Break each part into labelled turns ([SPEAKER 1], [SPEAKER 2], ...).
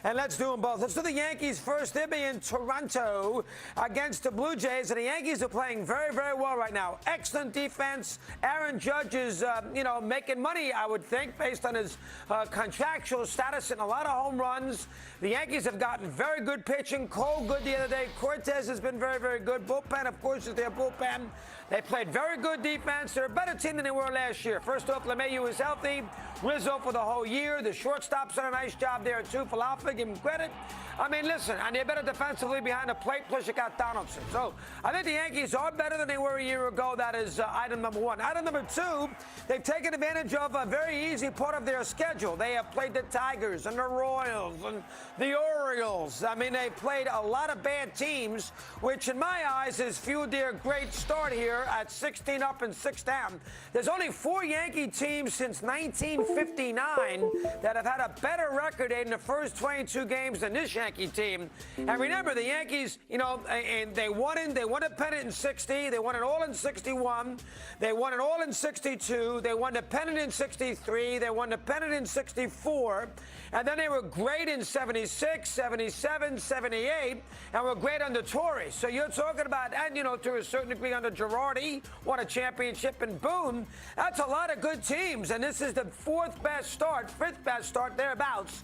[SPEAKER 1] And let's do them both. Let's do the Yankees first. They'll be in Toronto against the Blue Jays. And the Yankees are playing very, very well right now. Excellent defense. Aaron Judge is, making money, I would think, based on his contractual status and a lot of home runs. The Yankees have gotten very good pitching. Cole good the other day. Cortez has been very, very good. Bullpen, of course, is their bullpen. They played very good defense. They're a better team than they were last year. First off, LeMahieu is healthy. Rizzo for the whole year. The shortstop's done a nice job there, too. Falafel, give him credit. I mean, listen, and they're better defensively behind the plate, plus you got Donaldson. So I think the Yankees are better than they were a year ago. That is item number one. Item number two, they've taken advantage of a very easy part of their schedule. They have played the Tigers and the Royals and the Orioles. I mean, they played a lot of bad teams, which in my eyes has fueled their great start here at 16 up and 6 down. There's only 4 Yankee teams since 1959 that have had a better record in the first 22 games than this Yankee team. And remember, the Yankees, and they won a pennant in 60. They won it all in 61. They won it all in 62. They won the pennant in 63. They won the pennant in 64. And then they were great in 76, 77, 78, and were great under Torres. So you're talking about, and, to a certain degree under Girardi, won a championship, and boom, that's a lot of good teams. And this is the 5th best start, thereabouts,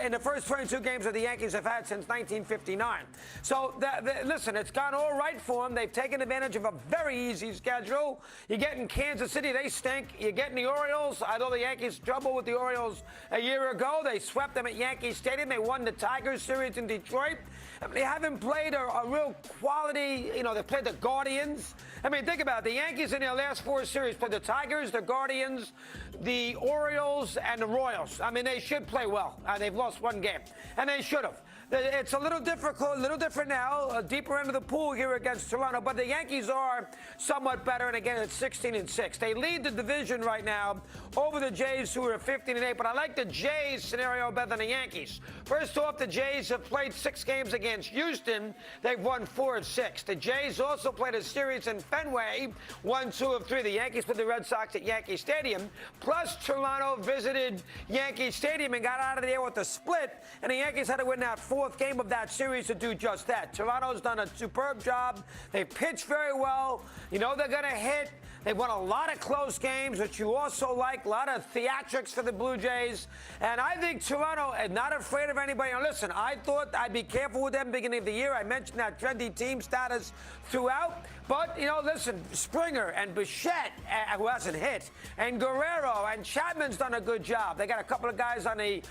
[SPEAKER 1] in the first 22 games that the Yankees have had since 1959. So, listen, it's gone all right for them. They've taken advantage of a very easy schedule. You get in Kansas City, they stink. You get in the Orioles. I know the Yankees trouble with the Orioles a year ago. They swept them at Yankee Stadium. They won the Tigers series in Detroit. I mean, they haven't played a real quality, they played the Guardians. I mean, think about it. The Yankees in their last 4 series played the Tigers, the Guardians, the Orioles, and the Royals. I mean, they should play well. They've lost 1 game, and they should have. It's a little different now, a deeper end of the pool here against Toronto, but the Yankees are somewhat better, and again, it's 16 and 6. They lead the division right now over the Jays, who are 15 and 8, but I like the Jays scenario better than the Yankees. First off, the Jays have played 6 games against Houston. They've won 4 of 6. The Jays also played a series in Fenway, won 2 of 3. The Yankees played the Red Sox at Yankee Stadium, plus Toronto visited Yankee Stadium and got out of there with a split, and the Yankees had to win that 4th game of that series to do just that. Toronto's done a superb job. They pitch very well. They're going to hit. They've won a lot of close games, which you also like. A lot of theatrics for the Blue Jays. And I think Toronto is not afraid of anybody. Now, listen, I thought I'd be careful with them beginning of the year. I mentioned that trendy team status throughout. But, listen, Springer and Bichette, who hasn't hit, and Guerrero and Chapman's done a good job. They got a couple of guys on the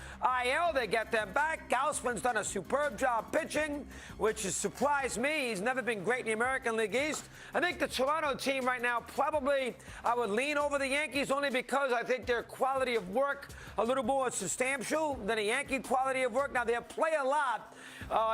[SPEAKER 1] IL. They get them back. Gausman's done a superb job pitching, which has surprised me. He's never been great in the American League East. I think the Toronto team right now, probably I would lean over the Yankees only because I think their quality of work a little more substantial than a Yankee quality of work. Now, they play a lot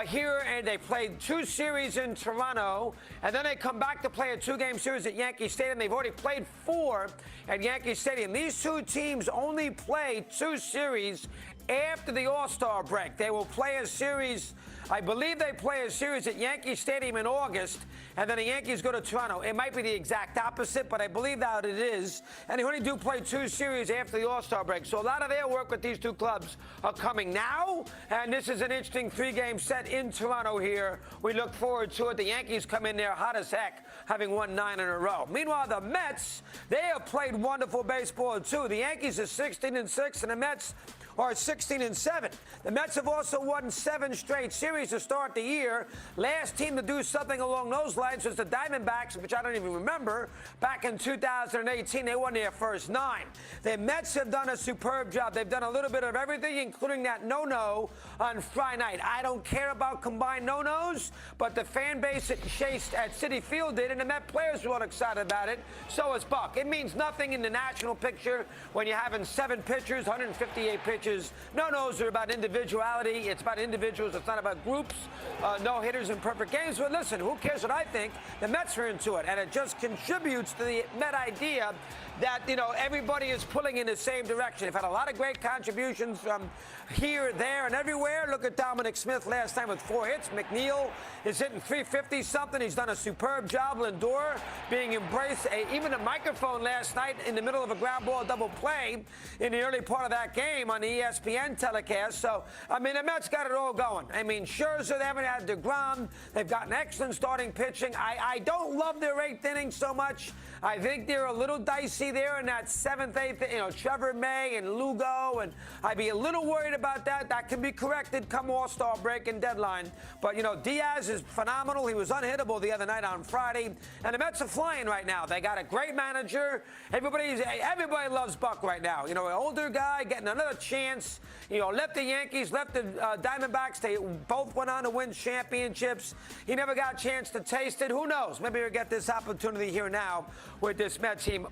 [SPEAKER 1] here, and they played 2 series in Toronto, and then they come back to play a 2-game series at Yankee Stadium. They've already played 4 at Yankee Stadium. These 2 teams only play 2 series after the All-Star break. They will play a series, I believe they play a series at Yankee Stadium in August, and then the Yankees go to Toronto. It might be the exact opposite, but I believe that it is. And they only do play 2 series after the All-Star break. So a lot of their work with these 2 clubs are coming now, and this is an interesting 3-game set in Toronto here. We look forward to it. The Yankees come in there hot as heck, having won 9 in a row. Meanwhile, the Mets, they have played wonderful baseball too. The Yankees are 16 and 6, and the Mets are 16 and 7. The Mets have also won 7 straight series to start the year. Last team to do something along those lines was the Diamondbacks, which I don't even remember. Back in 2018, they won their first 9. The Mets have done a superb job. They've done a little bit of everything, including that no-no on Friday night. I don't care about combined no-nos, but the fan base at Citi Field did, and the Met players were all excited about it. So is Buck. It means nothing in the national picture when you're having 7 pitchers, 158 pitchers. No-nos are about individuality. It's about individuals. It's not about groups, no-hitters and perfect games. But listen, who cares what I think? The Mets are into it, and it just contributes to the Met idea that, everybody is pulling in the same direction. They've had a lot of great contributions from here, there, and everywhere. Look at Dominic Smith last time with 4 hits. McNeil is hitting 350-something. He's done a superb job. Lindor being embraced. Even a microphone last night in the middle of a ground ball double play in the early part of that game on the ESPN telecast. So, I mean, the Mets got it all going. I mean, Scherzer, they haven't had DeGrom. They've got an excellent starting pitching. I don't love their 8th inning so much. I think they're a little dicey there in that 7th, 8th, Trevor May and Lugo, and I'd be a little worried about that. That can be corrected come All-Star break and deadline. But, Diaz is phenomenal. He was unhittable the other night on Friday, and the Mets are flying right now. They got a great manager. Everybody loves Buck right now. An older guy getting another chance. Left the Yankees, left the Diamondbacks. They both went on to win championships. He never got a chance to taste it. Who knows? Maybe he'll get this opportunity here now with this Mets team.